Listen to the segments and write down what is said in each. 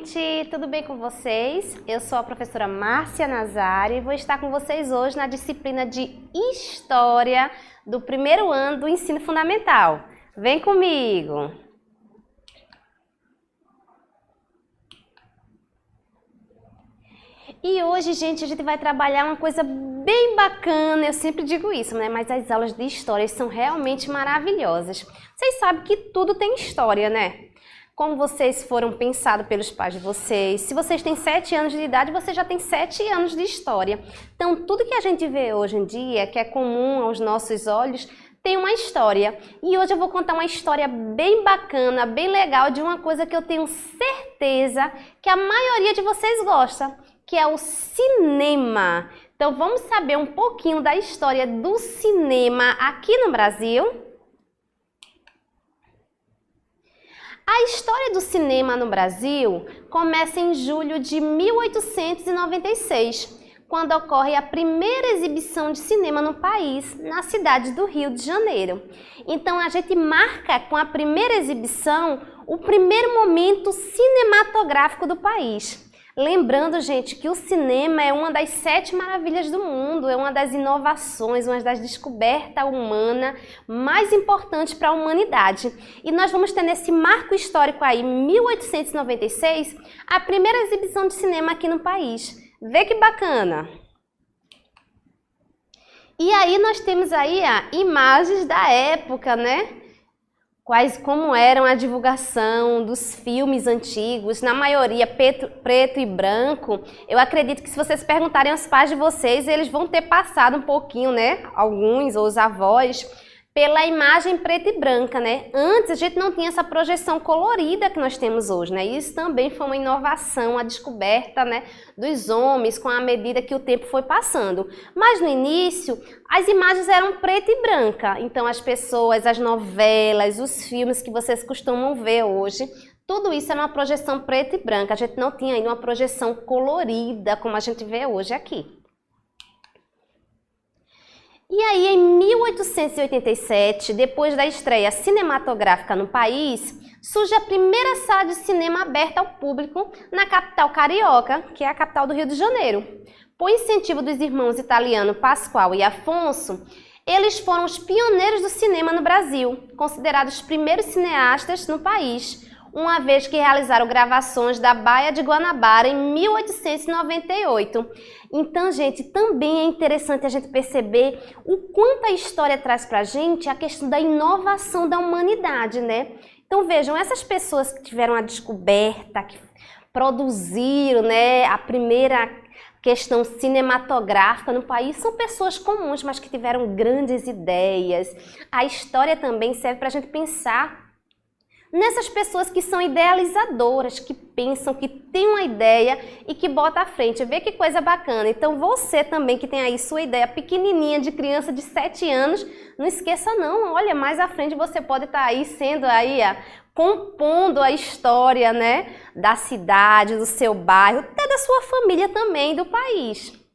gente! Tudo bem com vocês? Eu sou a professora Márcia Nazari e vou estar com vocês hoje na disciplina de História do primeiro ano do Ensino Fundamental. Vem comigo! E hoje, gente, a gente vai trabalhar uma coisa bem bacana, eu sempre digo isso, né? Mas as aulas de história são realmente maravilhosas. Vocês sabem que tudo tem história, né? Como vocês foram pensados pelos pais de vocês, se vocês têm 7 anos de idade, você já tem 7 anos de história. Então, tudo que a gente vê hoje em dia, que é comum aos nossos olhos, tem uma história. E hoje eu vou contar uma história bem bacana, bem legal, de uma coisa que eu tenho certeza que a maioria de vocês gosta, que é o cinema. Então, vamos saber um pouquinho da história do cinema aqui no Brasil. A história do cinema no Brasil começa em julho de 1896, quando ocorre a primeira exibição de cinema no país, na cidade do Rio de Janeiro. Então, a gente marca com a primeira exibição o primeiro momento cinematográfico do país. Lembrando, gente, que o cinema é uma das 7 maravilhas do mundo, é uma das inovações, uma das descobertas humanas mais importantes para a humanidade. E nós vamos ter nesse marco histórico aí, 1896, a primeira exibição de cinema aqui no país. Vê que bacana! E aí nós temos aí imagens da época, né? Como eram a divulgação dos filmes antigos, na maioria preto e branco. Eu acredito que se vocês perguntarem aos pais de vocês, eles vão ter passado um pouquinho, né, alguns, ou os avós, pela imagem preta e branca, né? Antes a gente não tinha essa projeção colorida que nós temos hoje, né? Isso também foi uma inovação, a descoberta, né, dos homens com a medida que o tempo foi passando. Mas no início, as imagens eram preta e branca, então as pessoas, as novelas, os filmes que vocês costumam ver hoje, tudo isso era uma projeção preta e branca, a gente não tinha ainda uma projeção colorida como a gente vê hoje aqui. E aí, em 1887, depois da estreia cinematográfica no país, surge a primeira sala de cinema aberta ao público na capital carioca, que é a capital do Rio de Janeiro. Por incentivo dos irmãos italianos Pascoal e Afonso, eles foram os pioneiros do cinema no Brasil, considerados os primeiros cineastas no país, uma vez que realizaram gravações da Baía de Guanabara em 1898. Então, gente, também é interessante a gente perceber o quanto a história traz pra gente a questão da inovação da humanidade, né? Então, vejam, essas pessoas que tiveram a descoberta, que produziram, né, a primeira questão cinematográfica no país, são pessoas comuns, mas que tiveram grandes ideias. A história também serve pra gente pensar nessas pessoas que são idealizadoras, que pensam, que têm uma ideia e que botam à frente. Vê que coisa bacana. Então você também que tem aí sua ideia pequenininha de criança de 7 anos, não esqueça não, olha, mais à frente você pode estar aí sendo aí, compondo a história, né, da cidade, do seu bairro, até da sua família também, do país.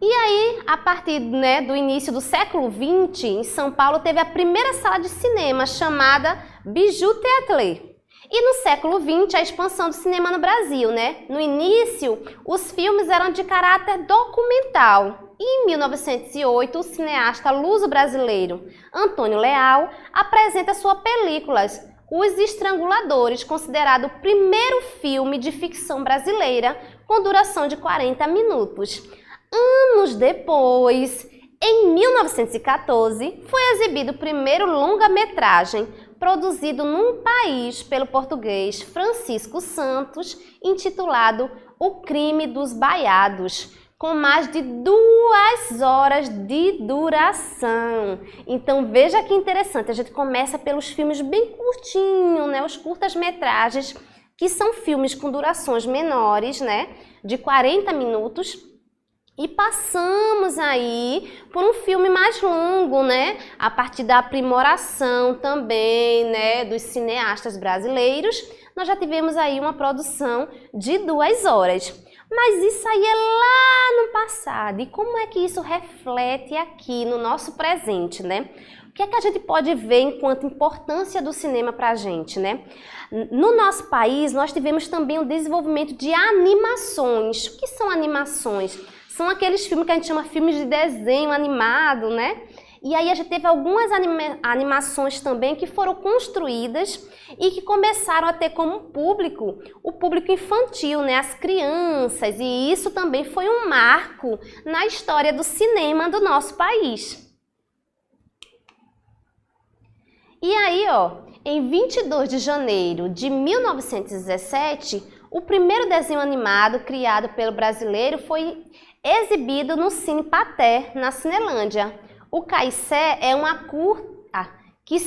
E aí, a partir, né, do início do século XX, em São Paulo, teve a primeira sala de cinema chamada Bijou Theâtre. E no século XX, a expansão do cinema no Brasil, né? No início, os filmes eram de caráter documental. E em 1908, o cineasta luso-brasileiro Antônio Leal apresenta sua película Os Estranguladores, considerado o primeiro filme de ficção brasileira com duração de 40 minutos. Anos depois, em 1914, foi exibido o primeiro longa-metragem produzido num país pelo português Francisco Santos, intitulado O Crime dos Baiados, com mais de 2 horas de duração. Então veja que interessante, a gente começa pelos filmes bem curtinhos, né? Os curtas-metragens, que são filmes com durações menores, né? De 40 minutos. E passamos aí por um filme mais longo, né? A partir da aprimoração também, né, dos cineastas brasileiros, nós já tivemos aí uma produção de 2 horas. Mas isso aí é lá no passado. E como é que isso reflete aqui no nosso presente, né? O que é que a gente pode ver enquanto importância do cinema para a gente, né? No nosso país, nós tivemos também o desenvolvimento de animações. O que são animações? São aqueles filmes que a gente chama filmes de desenho animado, né? E aí a gente teve algumas animações também que foram construídas e que começaram a ter como público o público infantil, né? As crianças. E isso também foi um marco na história do cinema do nosso país. E aí, ó, em 22 de janeiro de 1917, o primeiro desenho animado criado pelo brasileiro foi exibido no Cine Pathé, na Cinelândia. O Caissé é uma curta que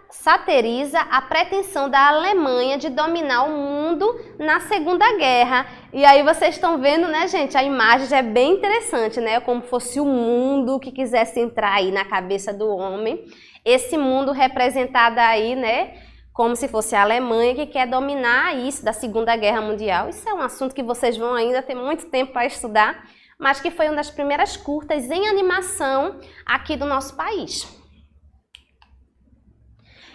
satiriza a pretensão da Alemanha de dominar o mundo na Segunda Guerra. E aí vocês estão vendo, né, gente? A imagem já é bem interessante, né? Como fosse o mundo que quisesse entrar aí na cabeça do homem. Esse mundo representado aí, né? Como se fosse a Alemanha que quer dominar isso da Segunda Guerra Mundial. Isso é um assunto que vocês vão ainda ter muito tempo para estudar, mas que foi uma das primeiras curtas em animação aqui do nosso país.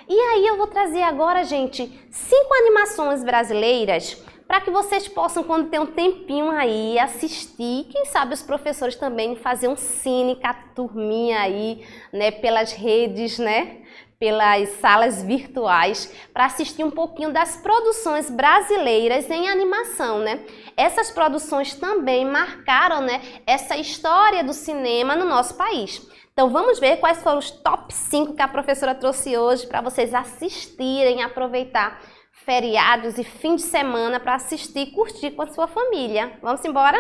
E aí eu vou trazer agora, gente, 5 animações brasileiras para que vocês possam, quando ter um tempinho aí, assistir. Quem sabe os professores também fazer um cine com a turminha aí, né, pelas redes, né, pelas salas virtuais, para assistir um pouquinho das produções brasileiras em animação, né? Essas produções também marcaram, né, essa história do cinema no nosso país. Então vamos ver quais foram os top 5 que a professora trouxe hoje para vocês assistirem, aproveitar feriados e fim de semana para assistir e curtir com a sua família. Vamos embora?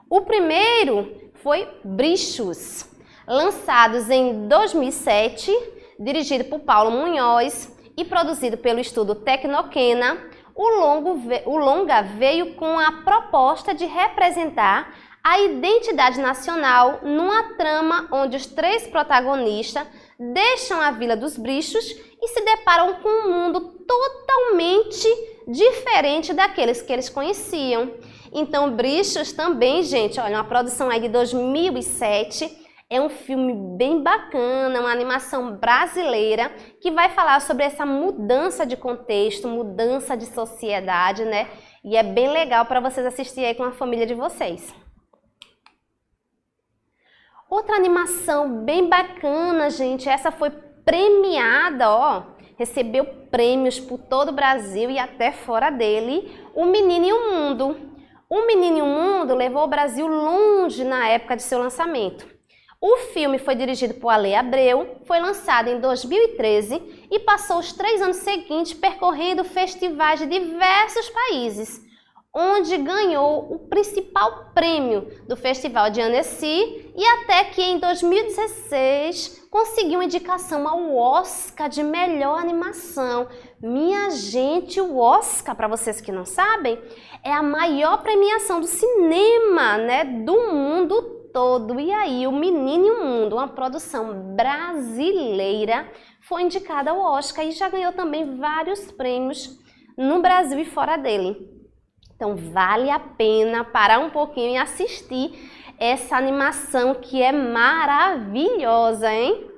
O primeiro foi Bichos, lançados em 2007, dirigido por Paulo Munhoz e produzido pelo estúdio Tecnoquena. O longa veio com a proposta de representar a identidade nacional numa trama onde os 3 protagonistas deixam a Vila dos Bichos e se deparam com um mundo totalmente diferente daqueles que eles conheciam. Então, Bichos também, gente, olha, uma produção aí de 2007, é um filme bem bacana, uma animação brasileira que vai falar sobre essa mudança de contexto, mudança de sociedade, né? E é bem legal para vocês assistirem aí com a família de vocês. Outra animação bem bacana, gente, essa foi premiada, ó, recebeu prêmios por todo o Brasil e até fora dele, O Menino e o Mundo. O Menino e o Mundo levou o Brasil longe na época de seu lançamento. O filme foi dirigido por Ale Abreu, foi lançado em 2013 e passou os 3 anos seguintes percorrendo festivais de diversos países, onde ganhou o principal prêmio do Festival de Annecy e até que em 2016 conseguiu indicação ao Oscar de melhor animação. Minha gente, o Oscar, para vocês que não sabem, é a maior premiação do cinema, né, do mundo todo. E aí, O Menino e o Mundo, uma produção brasileira, foi indicada ao Oscar e já ganhou também vários prêmios no Brasil e fora dele. Então, vale a pena parar um pouquinho e assistir essa animação que é maravilhosa, hein?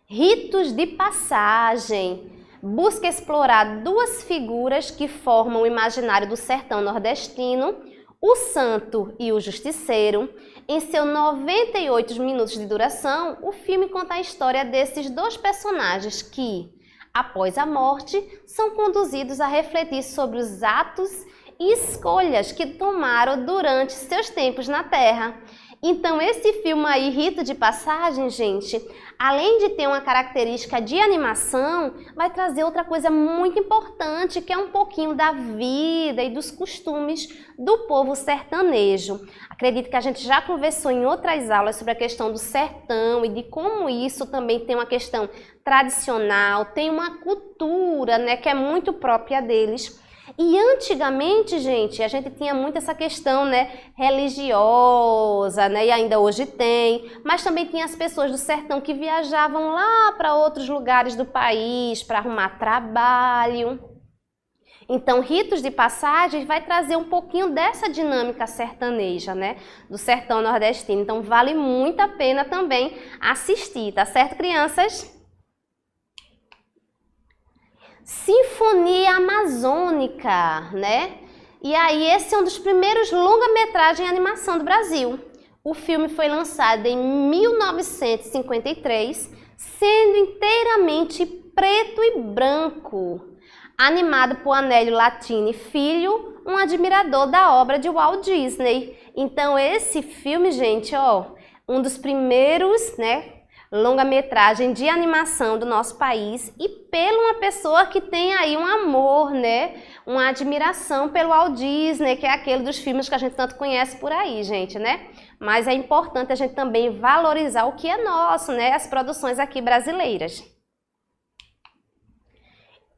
Ritos de Passagem. Busca explorar 2 figuras que formam o imaginário do sertão nordestino, o santo e o justiceiro. Em seus 98 minutos de duração, o filme conta a história desses 2 personagens que, após a morte, são conduzidos a refletir sobre os atos e escolhas que tomaram durante seus tempos na Terra. Então, esse filme aí, Rito de Passagem, gente, além de ter uma característica de animação, vai trazer outra coisa muito importante, que é um pouquinho da vida e dos costumes do povo sertanejo. Acredito que a gente já conversou em outras aulas sobre a questão do sertão e de como isso também tem uma questão tradicional, tem uma cultura, né, que é muito própria deles. E antigamente, gente, a gente tinha muito essa questão, né, religiosa, né, e ainda hoje tem, mas também tinha as pessoas do sertão que viajavam lá para outros lugares do país para arrumar trabalho. Então, Ritos de Passagem vai trazer um pouquinho dessa dinâmica sertaneja, né? Do sertão nordestino. Então, vale muito a pena também assistir, tá certo, crianças? Sinfonia Amazônica, né? E aí, esse é um dos primeiros longa-metragem em animação do Brasil. O filme foi lançado em 1953, sendo inteiramente preto e branco. Animado por Anélio Latini Filho, um admirador da obra de Walt Disney. Então esse filme, gente, ó, um dos primeiros, né, longa-metragem de animação do nosso país e pela uma pessoa que tem aí um amor, né, uma admiração pelo Walt Disney, que é aquele dos filmes que a gente tanto conhece por aí, gente, né? Mas é importante a gente também valorizar o que é nosso, né, as produções aqui brasileiras.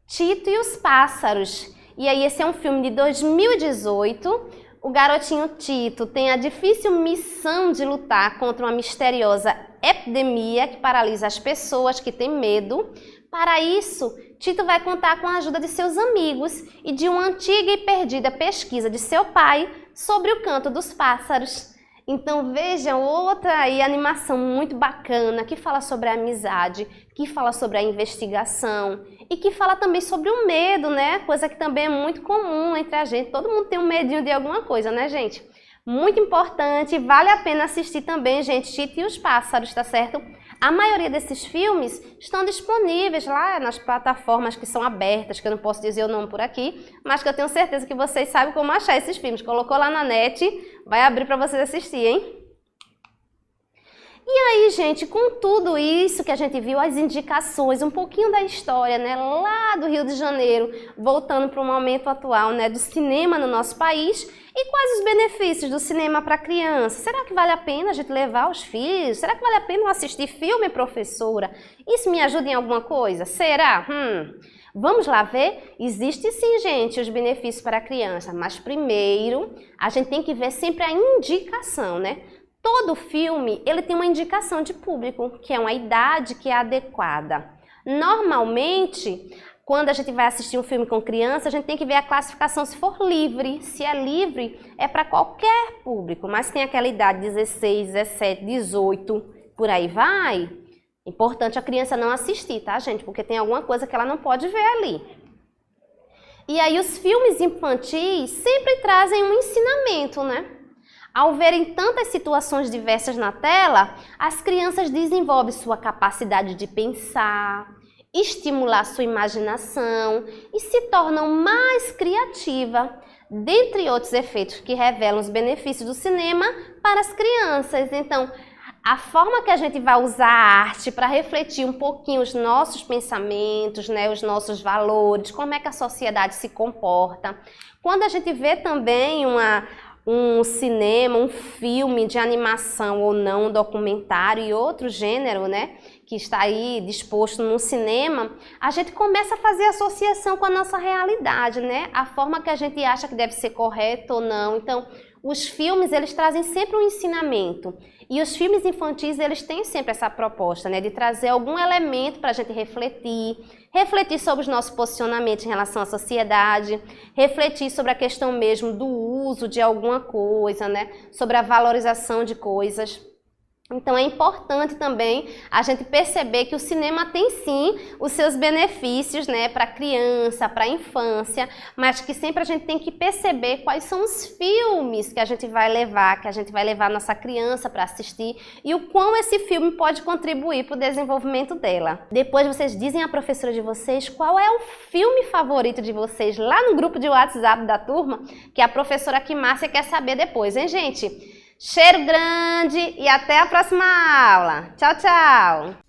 Tito e os Pássaros. E aí esse é um filme de 2018. O garotinho Tito tem a difícil missão de lutar contra uma misteriosa epidemia que paralisa as pessoas que têm medo. Para isso, Tito vai contar com a ajuda de seus amigos e de uma antiga e perdida pesquisa de seu pai sobre o canto dos pássaros. Então vejam, outra aí animação muito bacana que fala sobre a amizade, que fala sobre a investigação e que fala também sobre o medo, né? Coisa que também é muito comum entre a gente. Todo mundo tem um medinho de alguma coisa, né, gente? Muito importante, vale a pena assistir também, gente, Tito e os Pássaros, tá certo? A maioria desses filmes estão disponíveis lá nas plataformas que são abertas, que eu não posso dizer o nome por aqui, mas que eu tenho certeza que vocês sabem como achar esses filmes. Colocou lá na net, vai abrir para vocês assistirem. E aí, gente, com tudo isso que a gente viu, as indicações, um pouquinho da história, né, lá do Rio de Janeiro, voltando para o momento atual, né, do cinema no nosso país, e quais os benefícios do cinema para criança? Será que vale a pena a gente levar os filhos? Será que vale a pena assistir filme, professora? Isso me ajuda em alguma coisa? Será? Vamos lá ver? Existe sim, gente, os benefícios para a criança, mas primeiro a gente tem que ver sempre a indicação, né? Todo filme, ele tem uma indicação de público, que é uma idade que é adequada. Normalmente, quando a gente vai assistir um filme com criança, a gente tem que ver a classificação se for livre. Se é livre, é para qualquer público, mas tem aquela idade 16, 17, 18, por aí vai. Importante a criança não assistir, tá, gente? Porque tem alguma coisa que ela não pode ver ali. E aí os filmes infantis sempre trazem um ensinamento, né? Ao verem tantas situações diversas na tela, as crianças desenvolvem sua capacidade de pensar, estimular sua imaginação e se tornam mais criativas, dentre outros efeitos que revelam os benefícios do cinema para as crianças. Então, a forma que a gente vai usar a arte para refletir um pouquinho os nossos pensamentos, né, os nossos valores, como é que a sociedade se comporta. Quando a gente vê também um cinema, um filme de animação ou não, um documentário e outro gênero, né, que está aí disposto no cinema, a gente começa a fazer associação com a nossa realidade, né, a forma que a gente acha que deve ser correta ou não. Então, os filmes, eles trazem sempre um ensinamento. E os filmes infantis, eles têm sempre essa proposta, né, de trazer algum elemento para a gente refletir sobre os nossos posicionamentos em relação à sociedade, refletir sobre a questão mesmo do uso de alguma coisa, né, sobre a valorização de coisas. Então é importante também a gente perceber que o cinema tem sim os seus benefícios, né, para a criança, para a infância, mas que sempre a gente tem que perceber quais são os filmes que a gente vai levar a nossa criança para assistir e o quão esse filme pode contribuir para o desenvolvimento dela. Depois vocês dizem à professora de vocês qual é o filme favorito de vocês lá no grupo de WhatsApp da turma, que a professora aqui, Márcia, quer saber depois, hein, gente? Cheiro grande e até a próxima aula. Tchau, tchau!